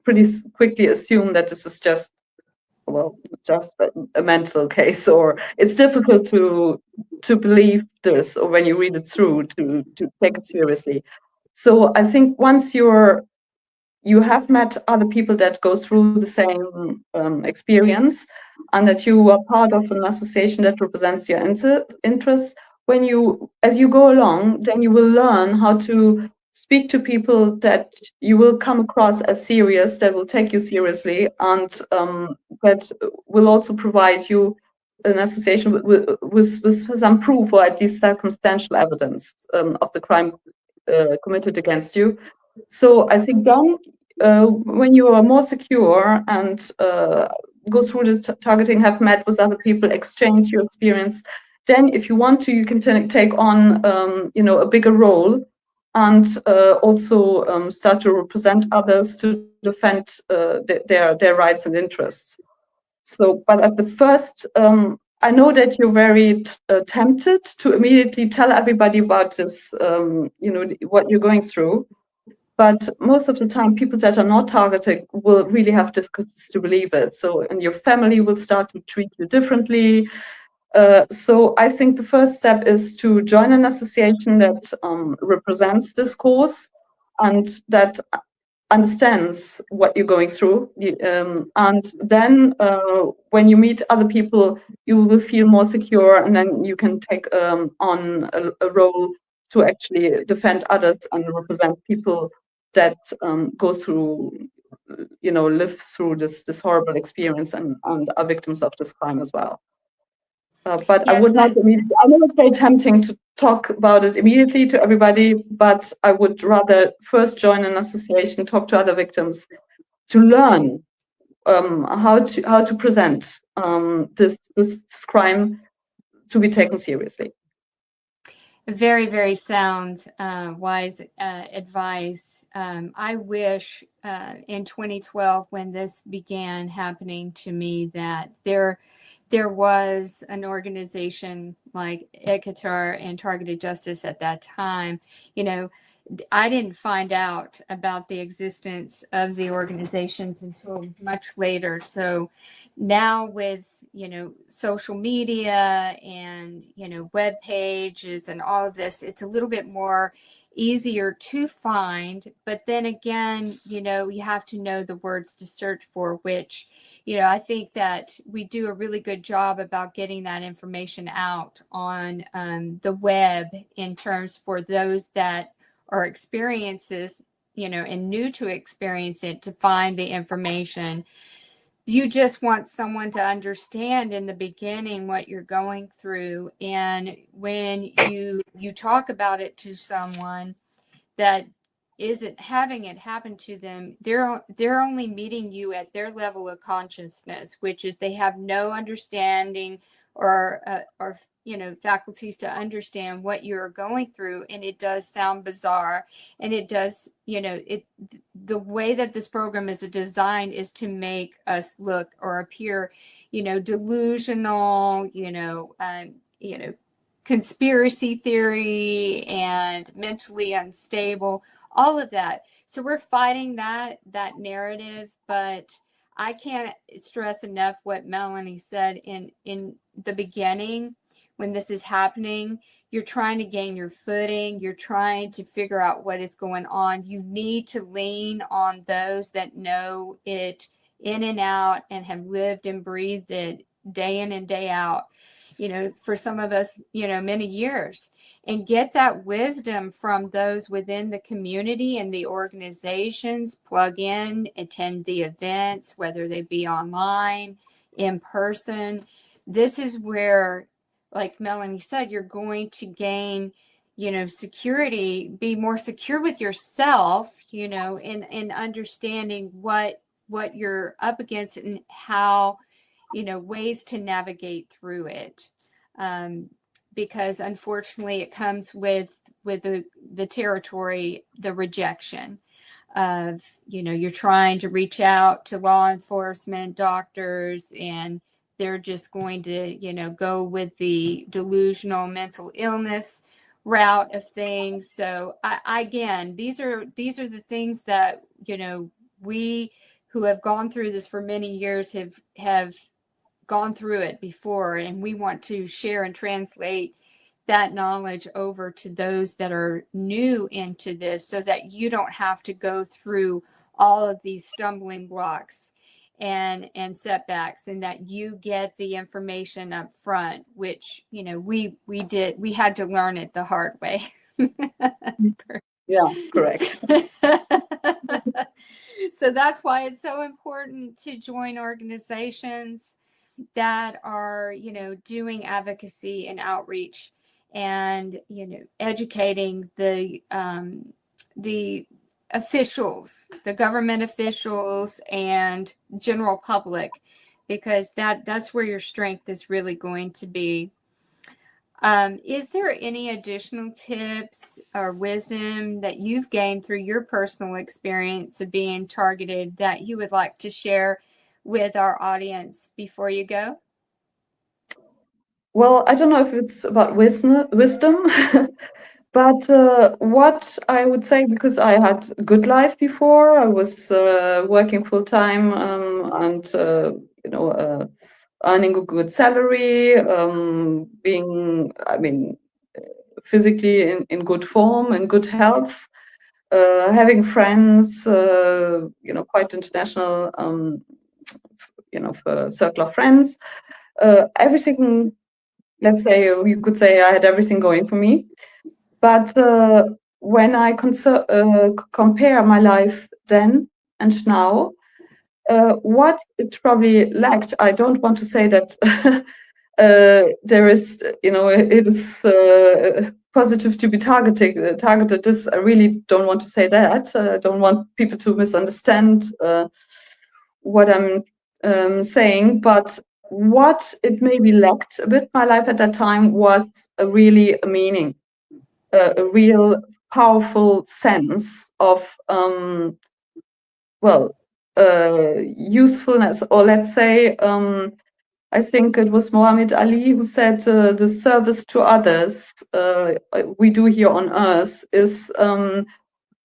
pretty quickly assume that this is just a mental case, or it's difficult to believe this, or when you read it through, to take it seriously. So I think once you have met other people that go through the same experience, and that you are part of an association that represents your interests, as you go along, then you will learn how to speak to people that you will come across as serious, that will take you seriously, and that will also provide you an association with some proof, or at least circumstantial evidence of the crime committed against you. So I think then, when you are more secure and go through this targeting, have met with other people, exchange your experience, then if you want to, you can take on a bigger role, and also start to represent others, to defend their rights and interests. So, but at the first, I know that you're very tempted to immediately tell everybody about this, what you're going through. But most of the time, people that are not targeted will really have difficulties to believe it. So, and your family will start to treat you differently. So I think the first step is to join an association that represents this cause, and that understands what you're going through. And then when you meet other people, you will feel more secure, and then you can take on a role to actually defend others and represent people that go through, live through this horrible experience, and are victims of this crime as well. But yes, I would not immediately, I know it's very tempting to talk about it immediately to everybody, but I would rather first join an association, talk to other victims, to learn how to present this crime to be taken seriously. Very, very sound, wise advice. I wish in 2012, when this began happening to me, that there was an organization like ICATOR and Targeted Justice at that time. I didn't find out about the existence of the organizations until much later. So now with, social media and, web pages and all of this, it's a little bit more easier to find. But then again, you have to know the words to search for, which, I think that we do a really good job about getting that information out on the web, in terms for those that are experiences, and new to experience it, to find the information. You just want someone to understand in the beginning what you're going through. And when you talk about it to someone that isn't having it happen to them, they're only meeting you at their level of consciousness, which is they have no understanding or faculties to understand what you're going through. And it does sound bizarre, and it does, the way that this program is designed is to make us look or appear, delusional, conspiracy theory, and mentally unstable, all of that. So we're fighting that narrative, but I can't stress enough what Melanie said in the beginning. When this is happening, you're trying to gain your footing, you're trying to figure out what is going on. You need to lean on those that know it in and out and have lived and breathed it day in and day out, for some of us, many years, and get that wisdom from those within the community and the organizations. Plug in, attend the events, whether they be online, in person. This is where, like Melanie said, you're going to gain, security, be more secure with yourself, in understanding what you're up against and how, ways to navigate through it. Because unfortunately it comes with the territory, the rejection of, you're trying to reach out to law enforcement, doctors, and they're just going to, go with the delusional mental illness route of things. So again, these are the things that, we who have gone through this for many years have gone through it before, and we want to share and translate that knowledge over to those that are new into this, so that you don't have to go through all of these stumbling blocks and setbacks, and that you get the information up front, which, we had to learn it the hard way. Yeah, correct. So that's why it's so important to join organizations that are, doing advocacy and outreach, and, educating the officials, the government officials, and general public, because that's where your strength is really going to be. Is there any additional tips or wisdom that you've gained through your personal experience of being targeted that you would like to share with our audience before you go? Well, I don't know if it's about wisdom, but what I would say, because I had a good life before, I was working full time, and earning a good salary, physically in good form and good health, having friends, quite international, circle of friends, everything. Let's say you could say I had everything going for me, but when I compare my life then and now, what it probably lacked, I don't want to say that there is, it is positive to be targeted. This, I really don't want to say that. I don't want people to misunderstand what I'm saying, but what it maybe lacked a bit my life at that time was a meaning, a real powerful sense of usefulness, or let's say, I think it was Muhammad Ali who said the service to others we do here on earth is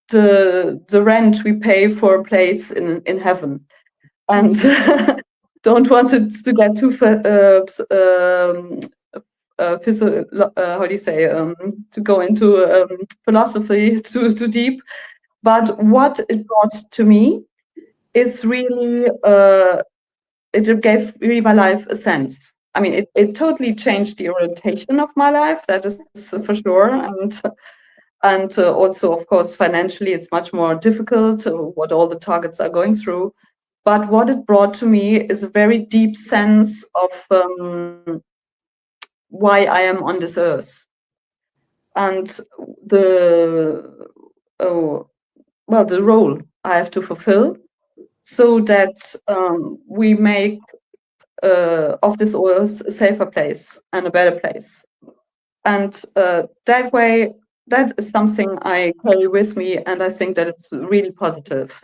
the rent we pay for a place in heaven. And don't want it to get too how do you say, to go into philosophy too deep. But what it brought to me is really, it gave really my life a sense. I mean, it totally changed the orientation of my life, that is for sure. And also, of course, financially, it's much more difficult, what all the targets are going through. But what it brought to me is a very deep sense of why I am on this earth, and the role I have to fulfill, so that we make of this earth a safer place and a better place. And that way, that is something I carry with me, and I think that it's really positive.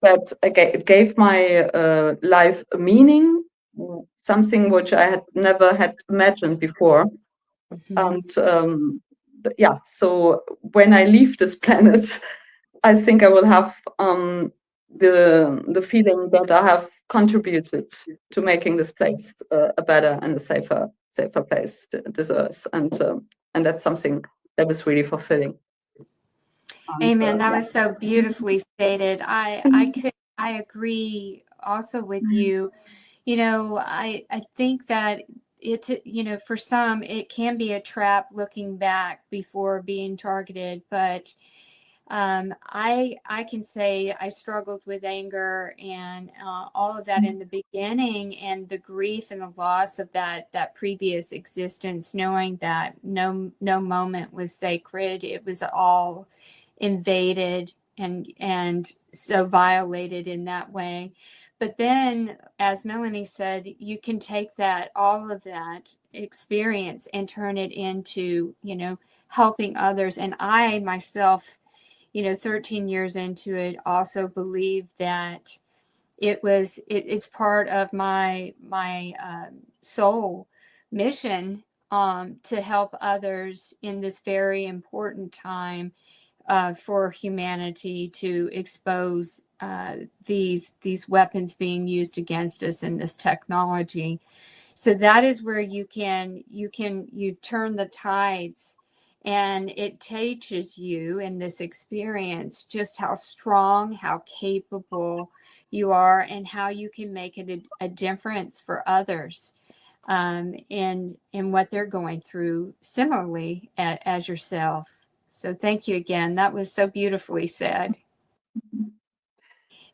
That it gave my life a meaning, something which I had never had imagined before. Mm-hmm. And so when I leave this planet, I think I will have the feeling that I have contributed to making this place a better and a safer place, this earth, and that's something that is really fulfilling. Amen. That was so beautifully stated. I agree also with you. I think that it's, for some, it can be a trap looking back before being targeted, but I can say I struggled with anger and all of that in the beginning, and the grief and the loss of that previous existence, knowing that no moment was sacred. It was all invaded and so violated in that way. But then, as Melanie said, you can take all of that experience and turn it into, helping others. And I myself, 13 years into it, also believe that it's part of my soul mission, to help others in this very important time for humanity, to expose these weapons being used against us in this technology. So that is where you turn the tides, and it teaches you in this experience just how strong, how capable you are, and how you can make it a difference for others in what they're going through similarly as yourself. So thank you again. That was so beautifully said.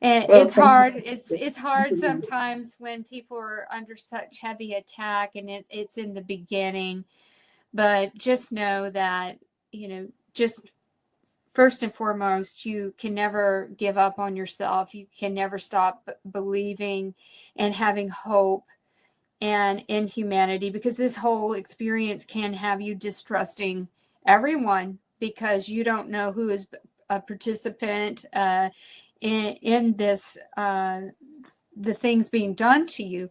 And Well, it's thank hard. you. It's hard sometimes when people are under such heavy attack, and it's in the beginning. But just know that, just first and foremost, you can never give up on yourself. You can never stop believing and having hope and in humanity, because this whole experience can have you distrusting everyone, because you don't know who is a participant in this, the things being done to you.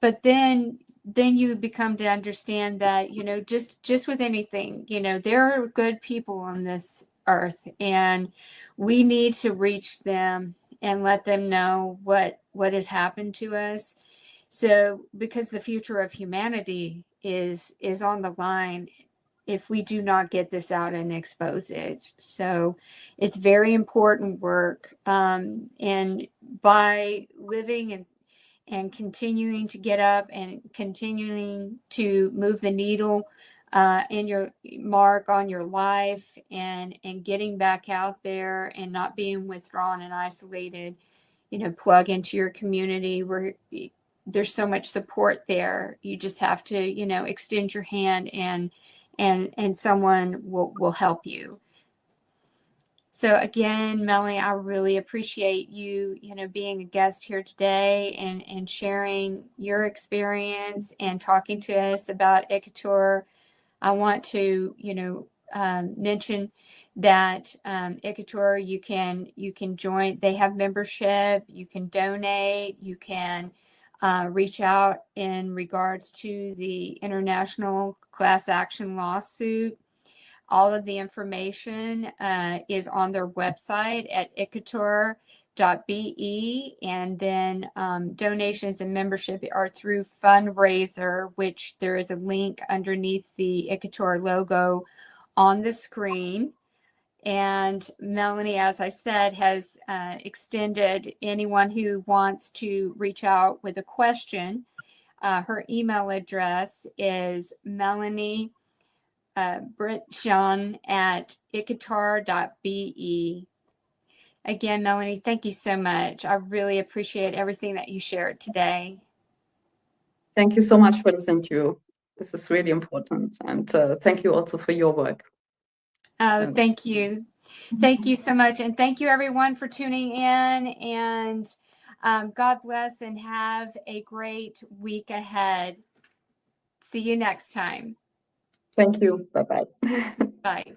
But then you become to understand that, just with anything, there are good people on this earth, and we need to reach them and let them know what has happened to us. So, because the future of humanity is on the line if we do not get this out and expose it. So it's very important work. And by living and continuing to get up and continuing to move the needle in your mark on your life, and getting back out there and not being withdrawn and isolated, plug into your community where there's so much support there. You just have to, extend your hand, and someone will help you. So again, Melanie, I really appreciate you, being a guest here today and sharing your experience and talking to us about ICATOR. I want to, mention that ICATOR, you can join. They have membership. You can donate. You can reach out in regards to the international class action lawsuit. All of the information is on their website at icator.be, and then donations and membership are through fundraiser, which there is a link underneath the ICATOR logo on the screen. And Melanie, as I said, has extended anyone who wants to reach out with a question. Her email address is Melanie Vritschan at icator.be. Again, Melanie, thank you so much. I really appreciate everything that you shared today. Thank you so much for this interview. This is really important. And thank you also for your work. Oh, thank you. Thank you so much. And thank you, everyone, for tuning in. And God bless, and have a great week ahead. See you next time. Thank you. Bye-bye. Bye.